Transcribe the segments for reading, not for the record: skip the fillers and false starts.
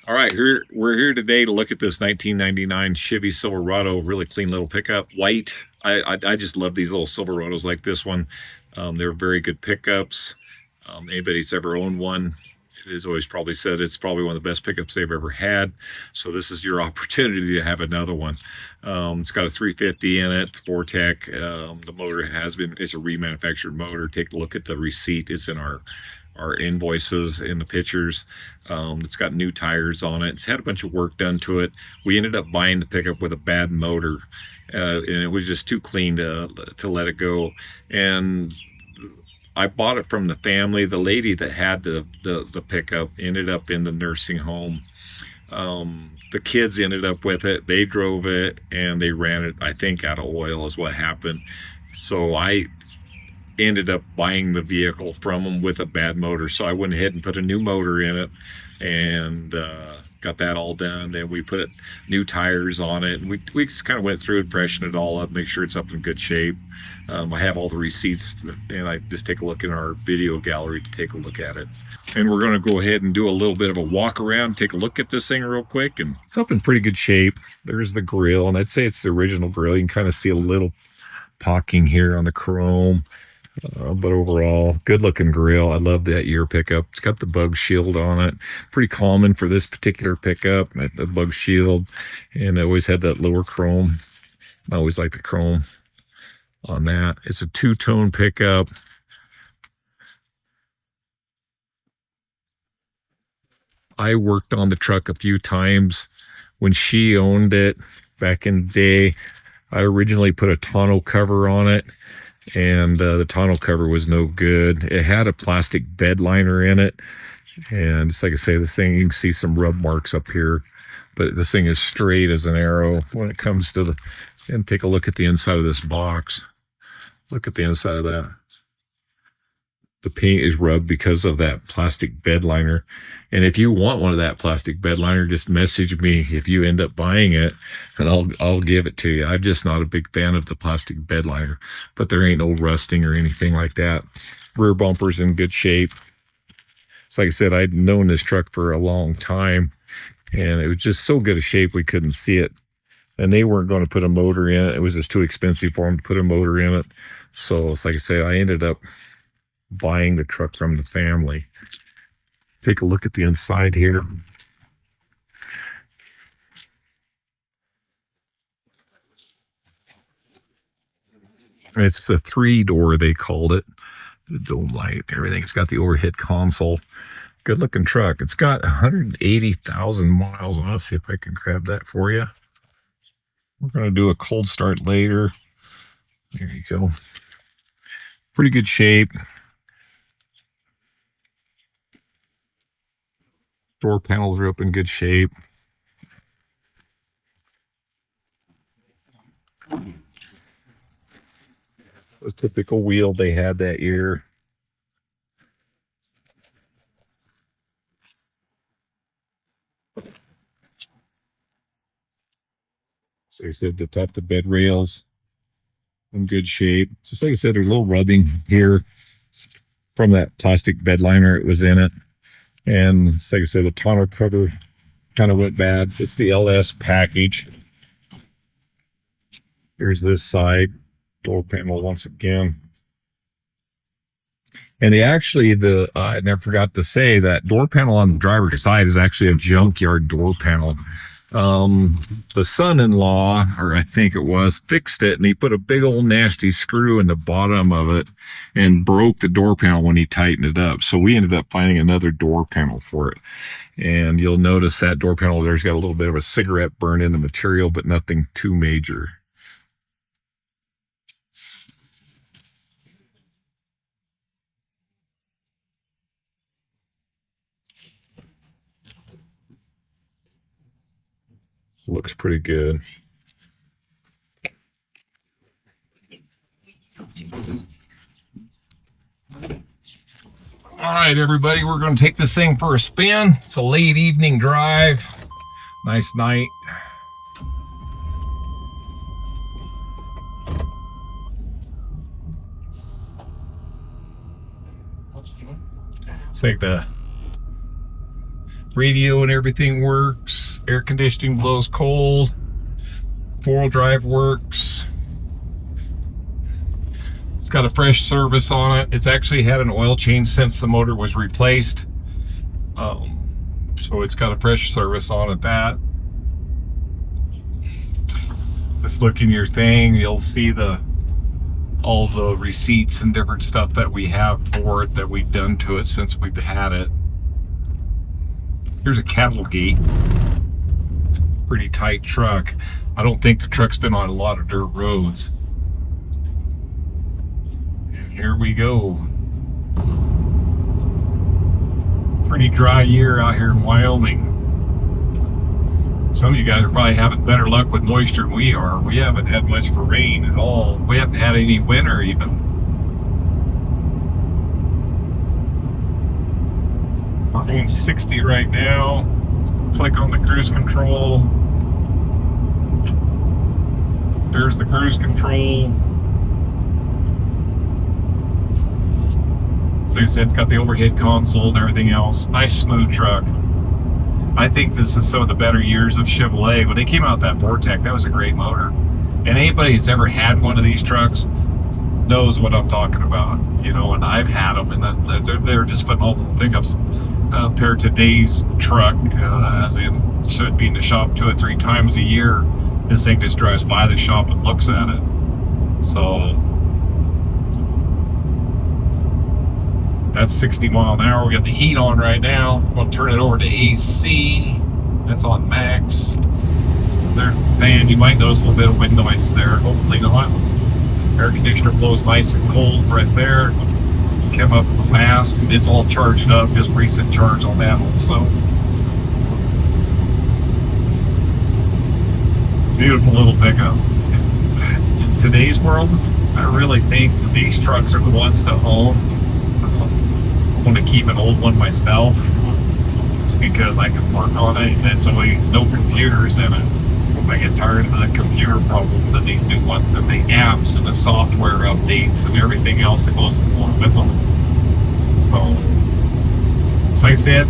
All right, we're here today to look at this 1999 Chevy Silverado, really clean little pickup, white. I just love these little Silverados like this one. They're very good pickups. Anybody's ever owned one has always probably said it's probably one of the best pickups they've ever had. So this is your opportunity to have another one. It's got a 350 in it, 4-tech. The motor it's a remanufactured motor. Take a look at the receipt. It's in our invoices in the pictures. It's got new tires on it. It's had a bunch of work done to it. We ended up buying the pickup with a bad motor, and it was just too clean to let it go. And I bought it from the family. The lady that had the pickup ended up in the nursing home. The kids ended up with it. They drove it and they ran it, I think, out of oil is what happened. So I ended up buying the vehicle from them with a bad motor. So I went ahead and put a new motor in it and got that all done. Then we put new tires on it. And we just kind of went through and freshened it all up, make sure it's up in good shape. I have all the receipts, and I just take a look in our video gallery to take a look at it. And we're going to go ahead and do a little bit of a walk around, take a look at this thing real quick. And it's up in pretty good shape. There's the grill, and I'd say it's the original grill. You can kind of see a little pocking here on the chrome. But overall, good looking grill. I love that year pickup. It's got the bug shield on it. Pretty common for this particular pickup, the bug shield. And I always had that lower chrome. I always like the chrome on that. It's a two-tone pickup. I worked on the truck a few times when she owned it back in the day. I originally put a tonneau cover on it, and the tonneau cover was no good. It had a plastic bed liner in it, and it's like I say, this thing, you can see some rub marks up here, but this thing is straight as an arrow when it comes to and take a look at the inside of this box. Look at the inside of that. The paint is rubbed because of that plastic bed liner. And if you want one of that plastic bed liner, just message me if you end up buying it, and I'll give it to you. I'm just not a big fan of the plastic bed liner, but there ain't no rusting or anything like that. Rear bumper's in good shape. So like I said, I'd known this truck for a long time, and it was just so good a shape we couldn't see it. And they weren't going to put a motor in it. It was just too expensive for them to put a motor in it. So it's like I say, I ended up buying the truck from the family. Take a look at the inside here. It's the 3-door, they called it. The dome light, everything. It's got the overhead console. Good looking truck. It's got 180,000 miles on it. Let's see if I can grab that for you. We're going to do a cold start later. There you go. Pretty good shape. Door panels are up in good shape. Was typical wheel they had that year. So I said the top of the bed rails in good shape. Just like I said, there's a little rubbing here from that plastic bed liner it was in it. And like I said, the tonneau cover kind of went bad. It's the LS package. Here's this side door panel once again. And I never forgot to say that door panel on the driver's side is actually a junkyard door panel. The son-in-law, or I think it was, fixed it, and he put a big old nasty screw in the bottom of it and broke the door panel when he tightened it up. So we ended up finding another door panel for it. And you'll notice that door panel there's got a little bit of a cigarette burn in the material, but nothing too major. Looks pretty good. All right, everybody, we're going to take this thing for a spin. It's a late evening drive. Nice night. It's like the Radio and everything works. Air conditioning blows cold. 4-wheel drive works. It's got a fresh service on it. It's actually had an oil change since the motor was replaced. So it's got a fresh service on it. Just look in your thing, you'll see all the receipts and different stuff that we have for it, that we've done to it since we've had it. Here's a cattle gate. Pretty tight truck. I don't think the truck's been on a lot of dirt roads. And here we go. Pretty dry year out here in Wyoming. Some of you guys are probably having better luck with moisture than we are. We haven't had much for rain at all. We haven't had any winter even. We're going 60 right now. Click on the cruise control. There's the cruise control. So you said it's got the overhead console and everything else. Nice smooth truck. I think this is some of the better years of Chevrolet. When they came out with that Vortec, that was a great motor. And anybody that's ever had one of these trucks knows what I'm talking about. You know, and I've had them, and they're just phenomenal pickups. Compared to today's truck, as in should be in the shop 2 or 3 times a year. This thing just drives by the shop and looks at it. So that's 60 mile an hour. We got the heat on right now. I'm going to turn it over to AC. That's on max. There's the fan. You might notice a little bit of wind noise there. Hopefully not. Air conditioner blows nice and cold right there. Came up fast. It's all charged up. Just recent charge on that also. Beautiful little pickup. In today's world, I really think these trucks are the ones to own. I want to keep an old one myself. It's because I can work on it, and it's always no computers in it. I get tired of the computer problems and these new ones and the apps and the software updates and everything else that goes along with them. So like I said,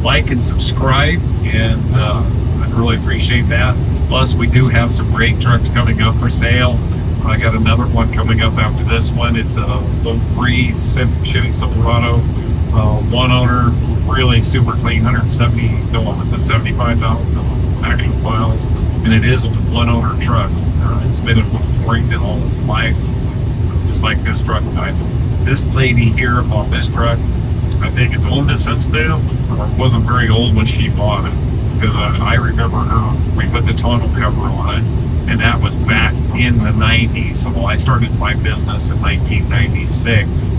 like and subscribe, and I'd really appreciate that. Plus, we do have some great trucks coming up for sale. I got another one coming up after this one. It's a 03 Chevy Silverado, one owner, really super clean, 75,000 actual miles, and it is a one owner truck. It's been in Warrington all its life, just like this truck. This lady here bought this truck. I think it's owned since then, or it wasn't very old when she bought it, because I remember her. We put the tonneau cover on it, and that was back in the 90s. So I started my business in 1996.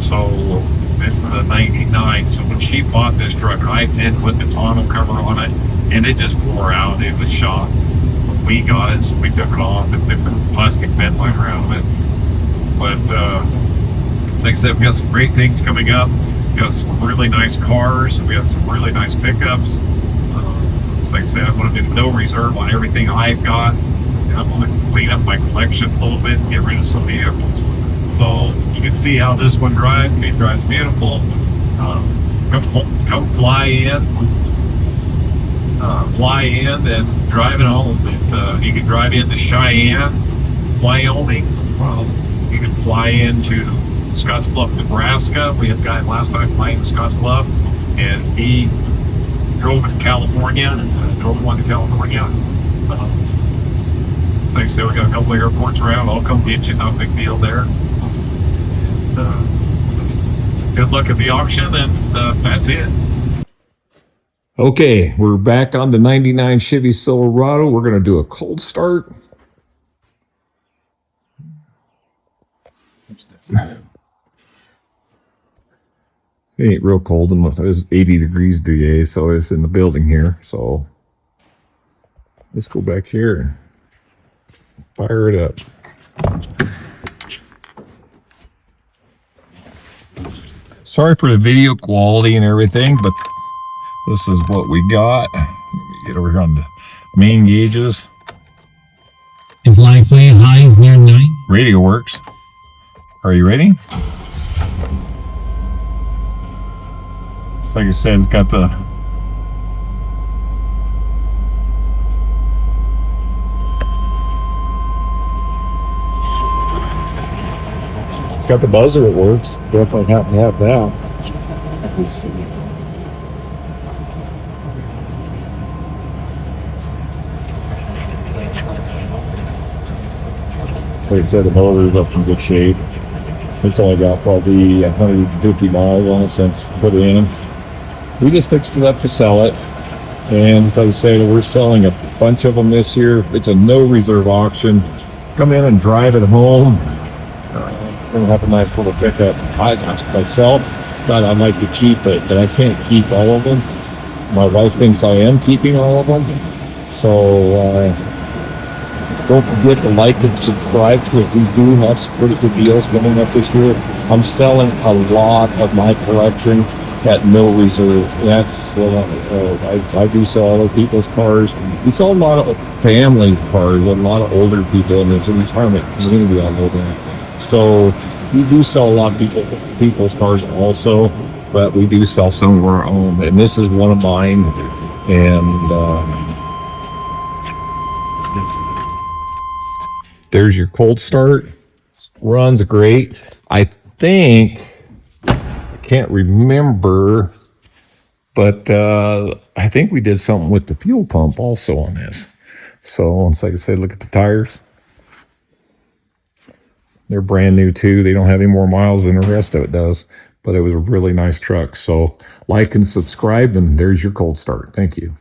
So this is a 99. So when she bought this truck, I did put the tonneau cover on it, and it just wore out. It was shot. When we got it, so we took it off and took the plastic vent liner out of it. But like I said, we got some great things coming up. We got some really nice cars. We got some really nice pickups. Like I said, I'm going to do no reserve on everything I've got. I'm going to clean up my collection a little bit and get rid of some vehicles. So you can see how this one drives. It drives beautiful. Come fly in and drive it home. You can drive into Cheyenne, Wyoming. You can fly into Scottsbluff, Nebraska. We had a guy last time flying to Scottsbluff, and he drove to California, and drove one to California. So like I said, we got a couple of airports around. I'll come get you, not a big deal there. Good luck at the auction, and that's it. Okay, we're back on the 99 Chevy Silverado. We're going to do a cold start. It ain't real cold. It was 80 degrees today, so it's in the building here. So let's go back here and fire it up. Sorry for the video quality and everything, but this is what we got. Let me get over here on the main gauges. Is likely highs near 9. Radio works. Are you ready? Like I said, it's got the It's got the buzzer that works. Definitely have to have that. Let's see. Like I said, the motor's up in good shape. It's only got probably 150 miles on it since put it in. We just fixed it up to sell it. And as I say, we're selling a bunch of them this year. It's a no reserve auction. Come in and drive it home. We'll have a nice little pickup. I myself thought I'd like to keep it, but I can't keep all of them. My wife thinks I am keeping all of them. So don't forget to like and subscribe to it. We do have some pretty good deals coming up this year. I'm selling a lot of my collection at no reserve. That's what I do sell other people's cars. We sell a lot of family cars, a lot of older people, and there's a retirement community all over there. So we do sell a lot of people's cars also, but we do sell some of our own. And this is one of mine. And there's your cold start. Runs great. I think, I can't remember, but I think we did something with the fuel pump also on this. So like I said, look at the tires. They're brand new too. They don't have any more miles than the rest of it does, but it was a really nice truck. So like and subscribe, and there's your cold start. Thank you.